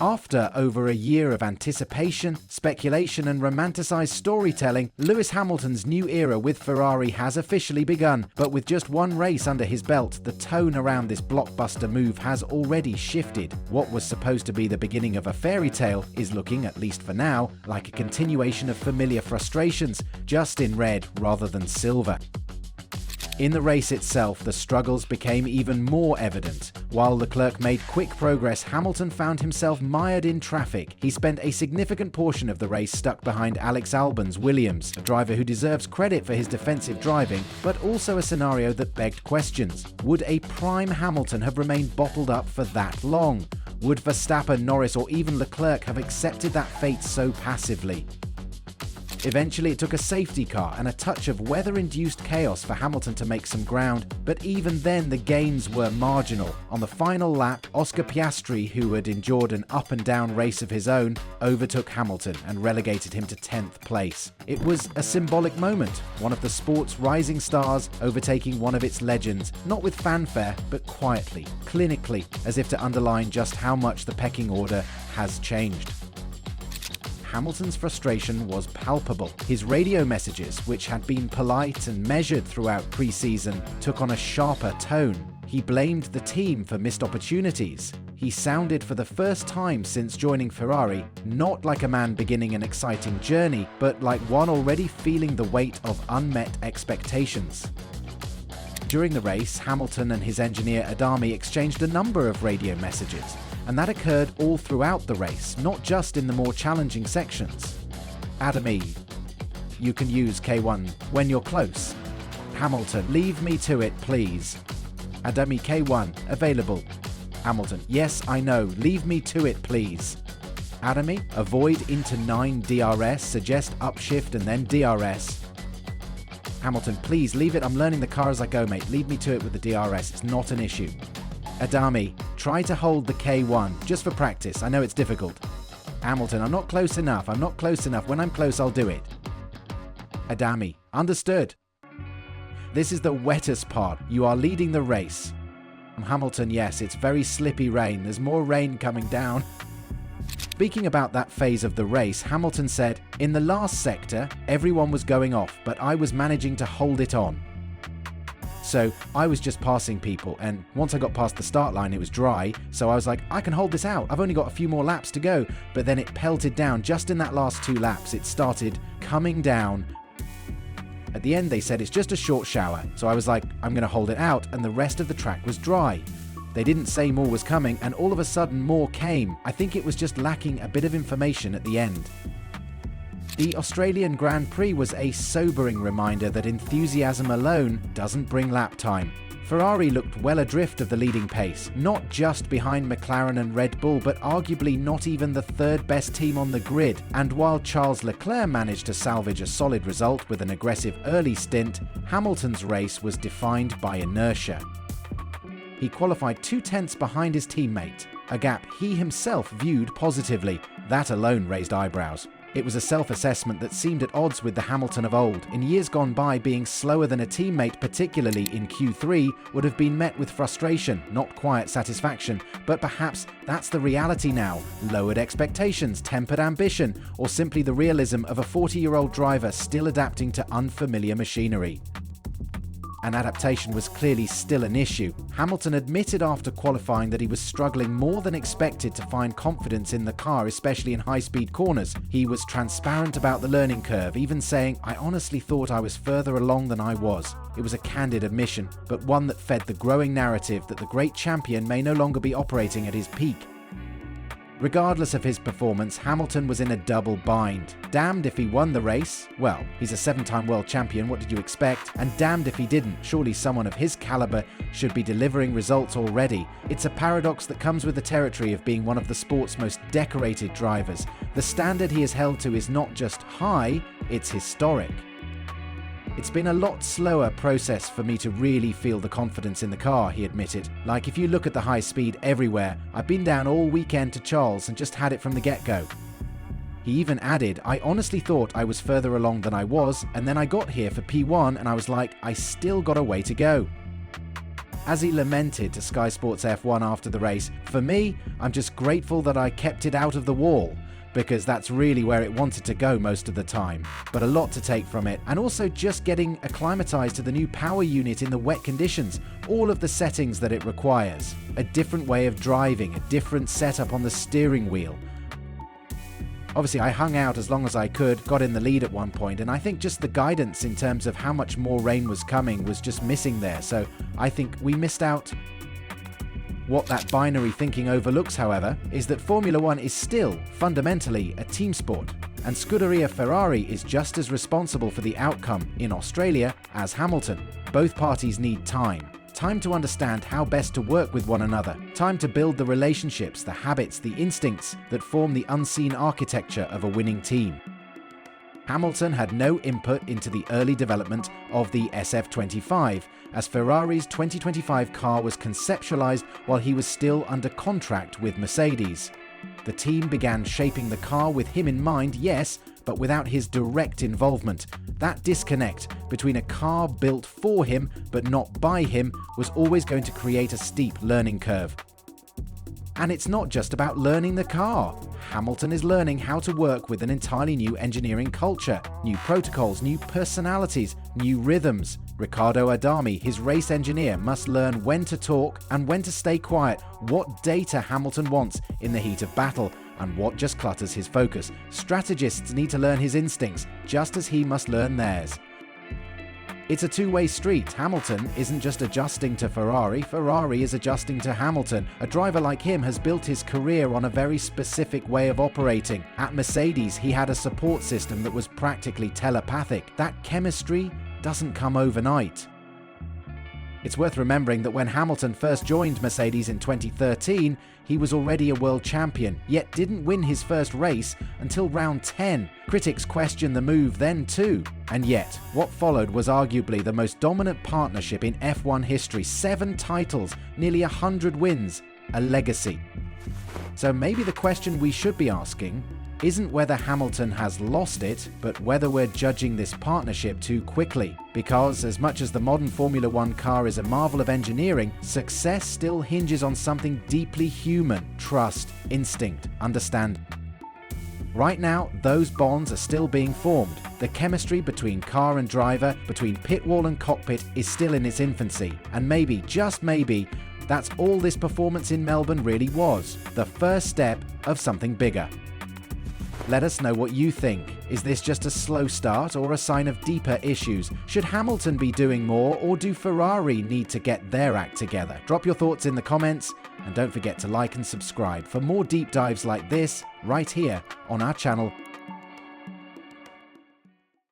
After over a year of anticipation, speculation and romanticized storytelling, Lewis Hamilton's new era with Ferrari has officially begun. But with just one race under his belt, the tone around this blockbuster move has already shifted. What was supposed to be the beginning of a fairy tale is looking, at least for now, like a continuation of familiar frustrations, just in red rather than silver. In the race itself, the struggles became even more evident. While Leclerc made quick progress, Hamilton found himself mired in traffic. He spent a significant portion of the race stuck behind Alex Albon's Williams, a driver who deserves credit for his defensive driving, but also a scenario that begged questions. Would a prime Hamilton have remained bottled up for that long? Would Verstappen, Norris, or even Leclerc have accepted that fate so passively? Eventually, it took a safety car and a touch of weather-induced chaos for Hamilton to make some ground, but even then the gains were marginal. On the final lap, Oscar Piastri, who had endured an up-and-down race of his own, overtook Hamilton and relegated him to 10th place. It was a symbolic moment, one of the sport's rising stars overtaking one of its legends, not with fanfare, but quietly, clinically, as if to underline just how much the pecking order has changed. Hamilton's frustration was palpable. His radio messages, which had been polite and measured throughout pre-season, took on a sharper tone. He blamed the team for missed opportunities. He sounded for the first time since joining Ferrari, not like a man beginning an exciting journey, but like one already feeling the weight of unmet expectations. During the race, Hamilton and his engineer Adami exchanged a number of radio messages, and that occurred all throughout the race, not just in the more challenging sections. Adami, you can use K1 when you're close. Hamilton, leave me to it, please. Adami, K1, available. Hamilton, yes, I know, leave me to it, please. Adami, avoid into 9 DRS, suggest upshift and then DRS. Hamilton, please leave it, I'm learning the car as I go, mate. Leave me to it with the DRS, it's not an issue. Adami, try to hold the K1, just for practice, I know it's difficult. Hamilton, I'm not close enough, when I'm close I'll do it. Adami, understood. This is the wettest part, you are leading the race. Hamilton, yes, it's very slippy rain, there's more rain coming down. Speaking about that phase of the race, Hamilton said, in the last sector, everyone was going off, but I was managing to hold it on. So I was just passing people, and once I got past the start line it was dry, so I was like, I can hold this out, I've only got a few more laps to go, but then it pelted down just in that last 2 laps, it started coming down. At the end they said it's just a short shower, so I was like, I'm going to hold it out, and the rest of the track was dry. They didn't say more was coming, and all of a sudden more came. I think it was just lacking a bit of information at the end. The Australian Grand Prix was a sobering reminder that enthusiasm alone doesn't bring lap time. Ferrari looked well adrift of the leading pace, not just behind McLaren and Red Bull, but arguably not even the 3rd best team on the grid. And while Charles Leclerc managed to salvage a solid result with an aggressive early stint, Hamilton's race was defined by inertia. He qualified 2 tenths behind his teammate, a gap he himself viewed positively. That alone raised eyebrows. It was a self-assessment that seemed at odds with the Hamilton of old. In years gone by, being slower than a teammate, particularly in Q3, would have been met with frustration, not quiet satisfaction. But perhaps that's the reality now. Lowered expectations, tempered ambition, or simply the realism of a 40-year-old driver still adapting to unfamiliar machinery. And adaptation was clearly still an issue. Hamilton admitted after qualifying that he was struggling more than expected to find confidence in the car, especially in high-speed corners. He was transparent about the learning curve, even saying, I honestly thought I was further along than I was. It was a candid admission, but one that fed the growing narrative that the great champion may no longer be operating at his peak. Regardless of his performance, Hamilton was in a double bind. Damned if he won the race, well, he's a 7-time world champion, what did you expect? And damned if he didn't, surely someone of his caliber should be delivering results already. It's a paradox that comes with the territory of being one of the sport's most decorated drivers. The standard he is held to is not just high, it's historic. It's been a lot slower process for me to really feel the confidence in the car, he admitted. Like if you look at the high speed everywhere, I've been down all weekend to Charles and just had it from the get-go. He even added, I honestly thought I was further along than I was, and then I got here for P1 and I was like, I still got a way to go. As he lamented to Sky Sports F1 after the race, "For me, I'm just grateful that I kept it out of the wall, because that's really where it wanted to go most of the time." But a lot to take from it, and also just getting acclimatized to the new power unit in the wet conditions, all of the settings that it requires, a different way of driving, a different setup on the steering wheel. Obviously, I hung out as long as I could, got in the lead at one point, and I think just the guidance in terms of how much more rain was coming was just missing there, so I think we missed out. What that binary thinking overlooks, however, is that Formula One is still fundamentally a team sport, and Scuderia Ferrari is just as responsible for the outcome in Australia as Hamilton. Both parties need time to understand how best to work with one another, time to build the relationships, the habits, the instincts that form the unseen architecture of a winning team. Hamilton had no input into the early development of the SF25, as Ferrari's 2025 car was conceptualized while he was still under contract with Mercedes. The team began shaping the car with him in mind, yes, but without his direct involvement. That disconnect between a car built for him but not by him was always going to create a steep learning curve. And it's not just about learning the car. Hamilton is learning how to work with an entirely new engineering culture, new protocols, new personalities, new rhythms. Riccardo Adami, his race engineer, must learn when to talk and when to stay quiet, what data Hamilton wants in the heat of battle, and what just clutters his focus. Strategists need to learn his instincts, just as he must learn theirs. It's a two-way street. Hamilton isn't just adjusting to Ferrari, Ferrari is adjusting to Hamilton. A driver like him has built his career on a very specific way of operating. At Mercedes, he had a support system that was practically telepathic. That chemistry doesn't come overnight. It's worth remembering that when Hamilton first joined Mercedes in 2013, he was already a world champion, yet didn't win his first race until round 10. Critics questioned the move then too. And yet, what followed was arguably the most dominant partnership in F1 history. 7 titles, nearly 100 wins, a legacy. So maybe the question we should be asking isn't whether Hamilton has lost it, but whether we're judging this partnership too quickly. Because as much as the modern Formula One car is a marvel of engineering, success still hinges on something deeply human: trust, instinct, understanding. Right now, those bonds are still being formed. The chemistry between car and driver, between pit wall and cockpit, is still in its infancy. And maybe, just maybe, that's all this performance in Melbourne really was: the first step of something bigger. Let us know what you think. Is this just a slow start or a sign of deeper issues? Should Hamilton be doing more, or do Ferrari need to get their act together? Drop your thoughts in the comments, and don't forget to like and subscribe for more deep dives like this right here on our channel.